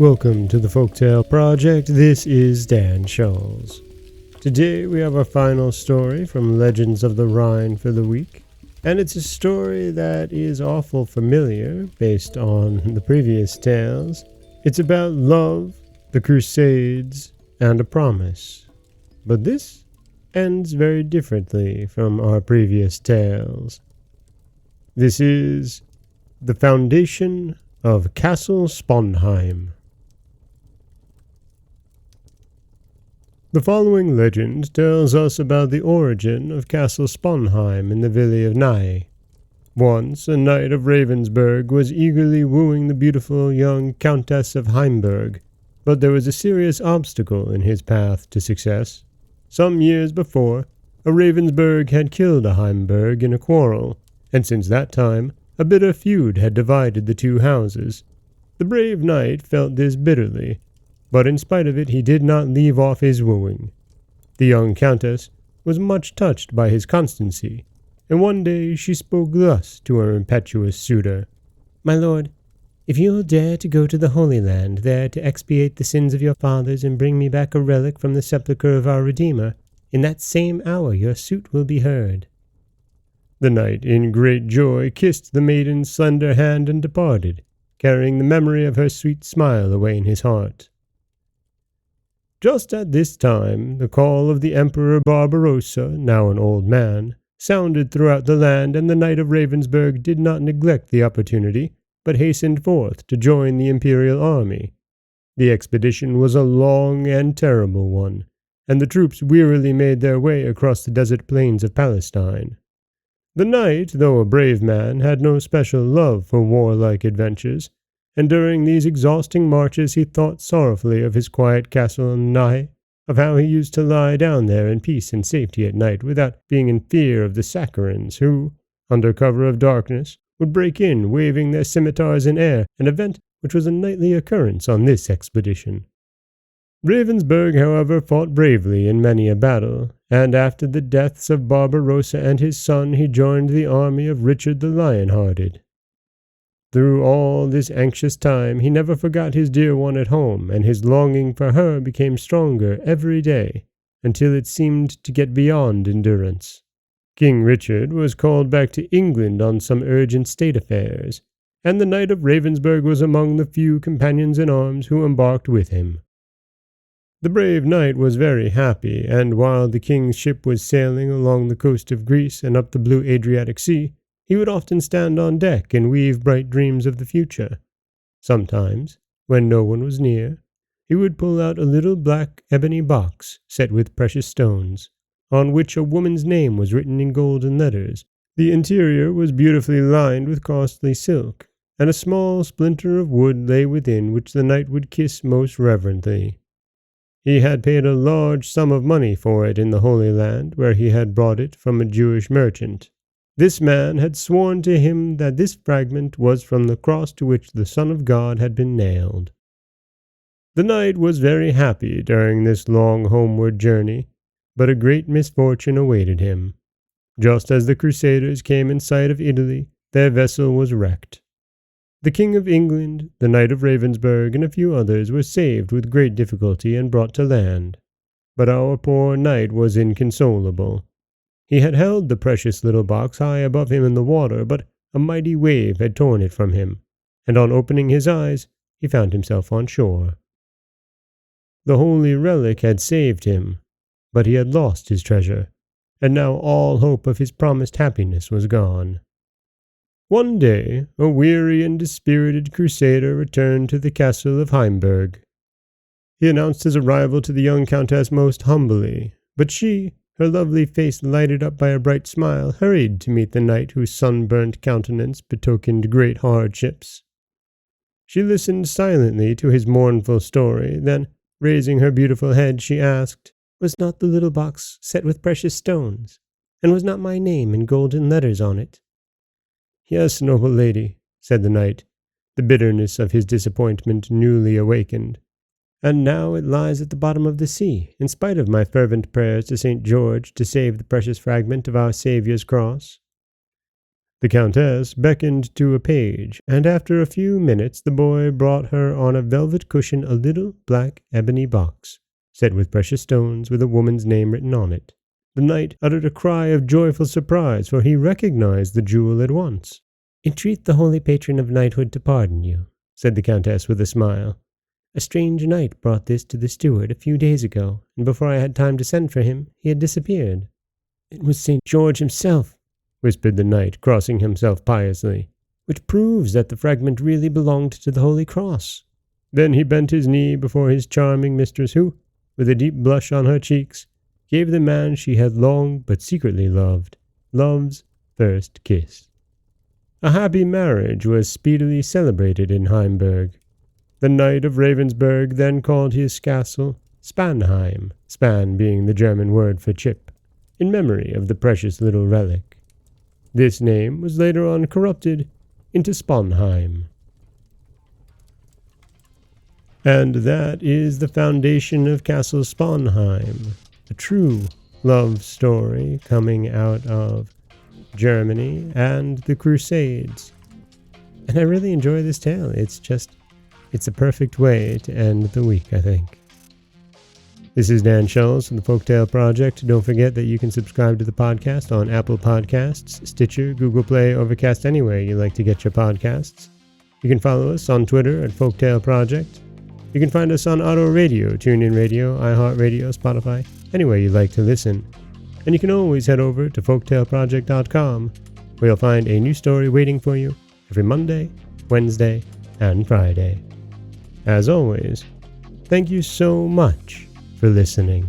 Welcome to the Folktale Project. This is Dan Scholz. Today we have our final story from Legends of the Rhine for the week, and it's a story that is awful familiar based on the previous tales. It's about love, the Crusades, and a promise. But this ends very differently from our previous tales. This is the Foundation of Castle Sponheim. The following legend tells us about the origin of Castle Sponheim in the valley of Rhine. Once, a knight of Ravensburg was eagerly wooing the beautiful young Countess of Heimburg, but there was a serious obstacle in his path to success. Some years before, a Ravensburg had killed a Heimburg in a quarrel, and since that time, a bitter feud had divided the two houses. The brave knight felt this bitterly, but in spite of it he did not leave off his wooing. The young countess was much touched by his constancy, and one day she spoke thus to her impetuous suitor. "My lord, if you will dare to go to the Holy Land there to expiate the sins of your fathers and bring me back a relic from the sepulchre of our Redeemer, in that same hour your suit will be heard." The knight, in great joy, kissed the maiden's slender hand and departed, carrying the memory of her sweet smile away in his heart. Just at this time, the call of the Emperor Barbarossa, now an old man, sounded throughout the land, and the Knight of Ravensburg did not neglect the opportunity, but hastened forth to join the imperial army. The expedition was a long and terrible one, and the troops wearily made their way across the desert plains of Palestine. The knight, though a brave man, had no special love for warlike adventures, and during these exhausting marches he thought sorrowfully of his quiet castle in Rhine, of how he used to lie down there in peace and safety at night without being in fear of the Saracens who, under cover of darkness, would break in waving their scimitars in air, an event which was a nightly occurrence on this expedition. Ravensburg, however, fought bravely in many a battle, and after the deaths of Barbarossa and his son he joined the army of Richard the Lion-Hearted. Through all this anxious time he never forgot his dear one at home, and his longing for her became stronger every day, until it seemed to get beyond endurance. King Richard was called back to England on some urgent state affairs, and the Knight of Ravensburg was among the few companions in arms who embarked with him. The brave knight was very happy, and while the king's ship was sailing along the coast of Greece and up the blue Adriatic Sea, he would often stand on deck and weave bright dreams of the future. Sometimes, when no one was near, he would pull out a little black ebony box set with precious stones, on which a woman's name was written in golden letters. The interior was beautifully lined with costly silk, and a small splinter of wood lay within which the knight would kiss most reverently. He had paid a large sum of money for it in the Holy Land, where he had brought it from a Jewish merchant. This man had sworn to him that this fragment was from the cross to which the Son of God had been nailed. The knight was very happy during this long homeward journey, but a great misfortune awaited him. Just as the Crusaders came in sight of Italy, their vessel was wrecked. The King of England, the Knight of Ravensburg, and a few others were saved with great difficulty and brought to land. But our poor knight was inconsolable. He had held the precious little box high above him in the water, but a mighty wave had torn it from him, and on opening his eyes, he found himself on shore. The holy relic had saved him, but he had lost his treasure, and now all hope of his promised happiness was gone. One day, a weary and dispirited crusader returned to the castle of Heimburg. He announced his arrival to the young countess most humbly, but she, her lovely face lighted up by a bright smile, hurried to meet the knight whose sunburnt countenance betokened great hardships. She listened silently to his mournful story, then, raising her beautiful head, she asked, "Was not the little box set with precious stones, and was not my name in golden letters on it?" "Yes, noble lady," said the knight, the bitterness of his disappointment newly awakened. "And now it lies at the bottom of the sea, in spite of my fervent prayers to St. George to save the precious fragment of our Saviour's cross." The Countess beckoned to a page, and after a few minutes the boy brought her on a velvet cushion a little black ebony box, set with precious stones with a woman's name written on it. The knight uttered a cry of joyful surprise, for he recognized the jewel at once. "Entreat the holy patron of knighthood to pardon you," said the Countess with a smile. "A strange knight brought this to the steward a few days ago, and before I had time to send for him, he had disappeared." "It was St. George himself," whispered the knight, crossing himself piously, "which proves that the fragment really belonged to the Holy Cross." Then he bent his knee before his charming mistress, who, with a deep blush on her cheeks, gave the man she had long but secretly loved love's first kiss. A happy marriage was speedily celebrated in Heimburg. The Knight of Ravensburg then called his castle Sponheim, Span being the German word for chip, in memory of the precious little relic. This name was later on corrupted into Sponheim. And that is the Foundation of Castle Sponheim, a true love story coming out of Germany and the Crusades. And I really enjoy this tale. It's a perfect way to end the week, I think. This is Dan Scholz from the Folktale Project. Don't forget that you can subscribe to the podcast on Apple Podcasts, Stitcher, Google Play, Overcast, anywhere you like to get your podcasts. You can follow us on Twitter at Folktale Project. You can find us on Auto Radio, TuneIn Radio, iHeartRadio, Spotify, anywhere you like to listen. And you can always head over to folktaleproject.com, where you'll find a new story waiting for you every Monday, Wednesday, and Friday. As always, thank you so much for listening.